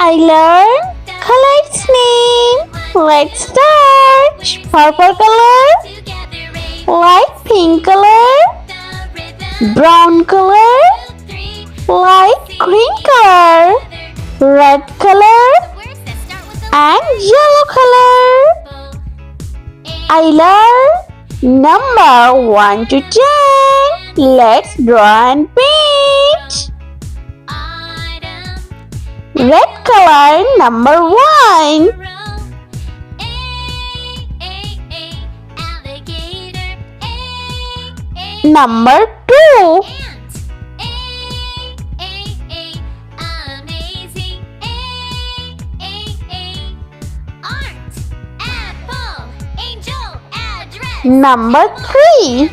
I learn color's name. Let's start. Purple color, light pink color, brown color, light green color, red color, and yellow color. I learn number 1 to 10. Let's draw and paint. Red color number 1. Number 2. Number 3.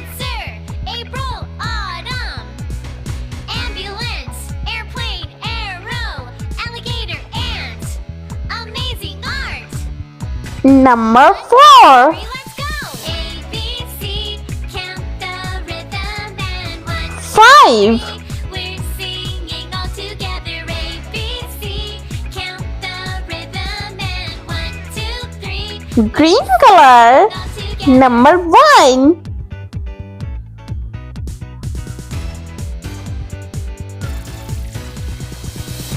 Number 4. Five. Green color number 1.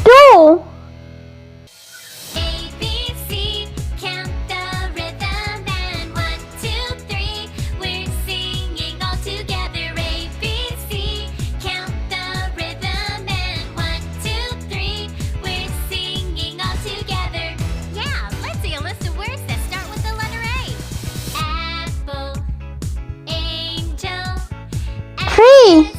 Two. Three.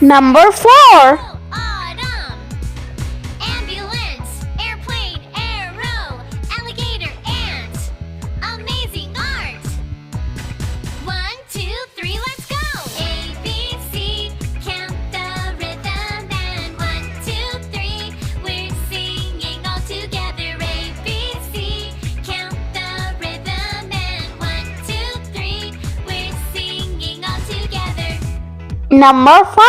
Number 4. Ambulance, airplane, arrow, alligator, ant. Amazing art. 1, 2, 3, let's go. A, B, C, count the rhythm and 1, 2, 3. We're singing all together. A, B, C, count the rhythm and 1, 2, 3. We're singing all together. Number 5.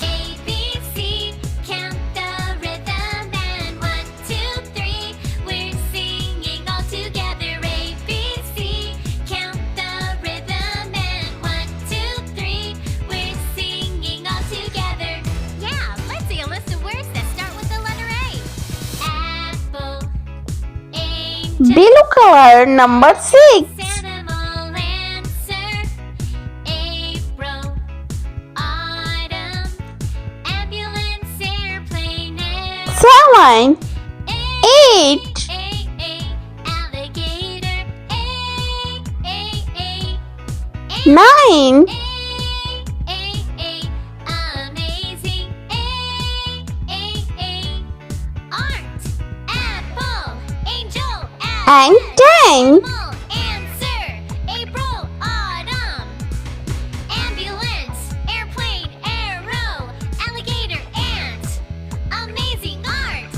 A, B, C, count the rhythm and 1, 2, 3. We're singing all together. A, B, C, count the rhythm and 1, 2, 3. We're singing all together. Yeah, let's see a list of words that start with the letter A. Apple. Blue color number 6. Animal answer. April. Autumn. Ambulance, airplane, arrow. 7. 8. Alligator. 9. Amazing. Art. Apple. Angel. And 10. Answer. April. Autumn. Ambulance. Airplane. Arrow. Alligator. Ant. Amazing art.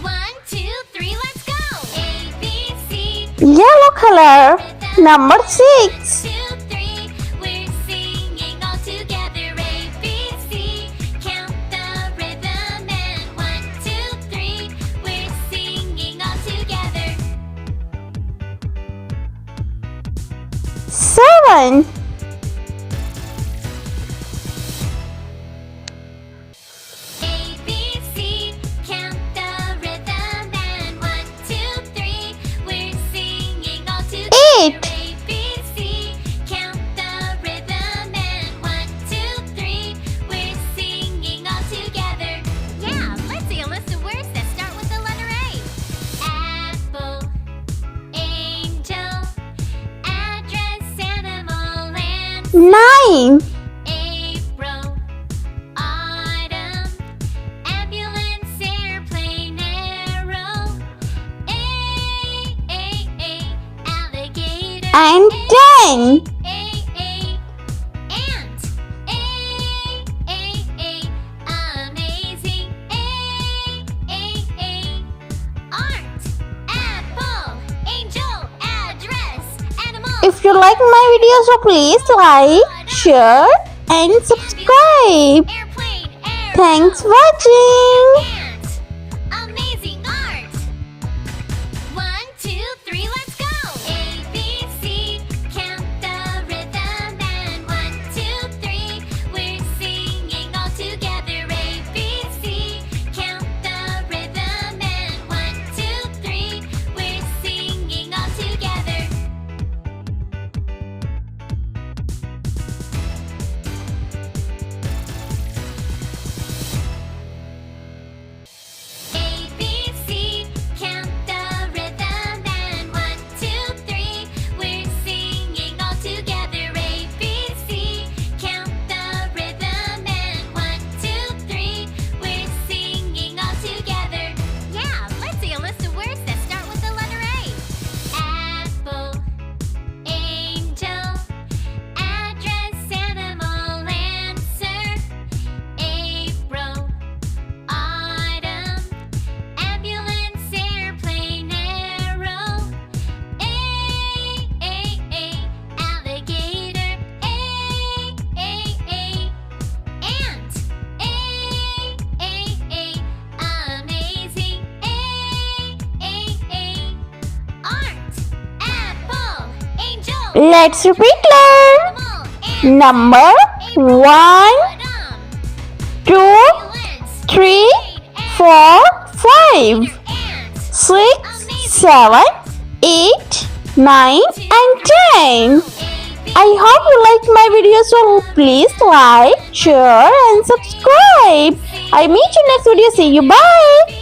1, 2, 3, let's go. A, B, C. Yellow color number 6. 2, 3. We're singing all together. A, B, C. Count the rhythm and 1, 2, 3. We're singing all together. 7. A, B, C. Count the rhythm and 1, 2, 3. We're singing all together. 8. A, B, C. Count the rhythm and 1, 2, 3. We're singing all together. Yeah, let's see a list of words that start with the letter A. Apple. Angel. Address. Animal. and 10. Ant. Amazing. Art. Apple. Angel. Address. Animal. If you like my videos, so please like, share and subscribe. Airplane. Arrow. Thanks for watching. Ant. Amazing art. 1, 2, 3, let's go. A, B, C, count the rhythm and 1, 2, 3, we're singing all together. A, B, C, count the rhythm and 1, 2, 3, we're singing all together. A, B, C, count the rhythm and 1, 2, 3, we're singing all together. A, B, C, count the rhythm and 1, 2, 3, we're singing all together. Yeah, let's see a list of words that start with the letter A. Apple, angel, address, animal, answer, April, autumn, ambulance, airplane, arrow, alligator, ant, amazing, art, apple, angel, Let's repeat learn. animal, ant, Number 1, autumn, 2, ambulance, 3, airplane, 4, 5, ant, 6, 7, 8, 9 and 10. I hope you like my videos, so please like, share and subscribe. I meet you next video. See you. Bye.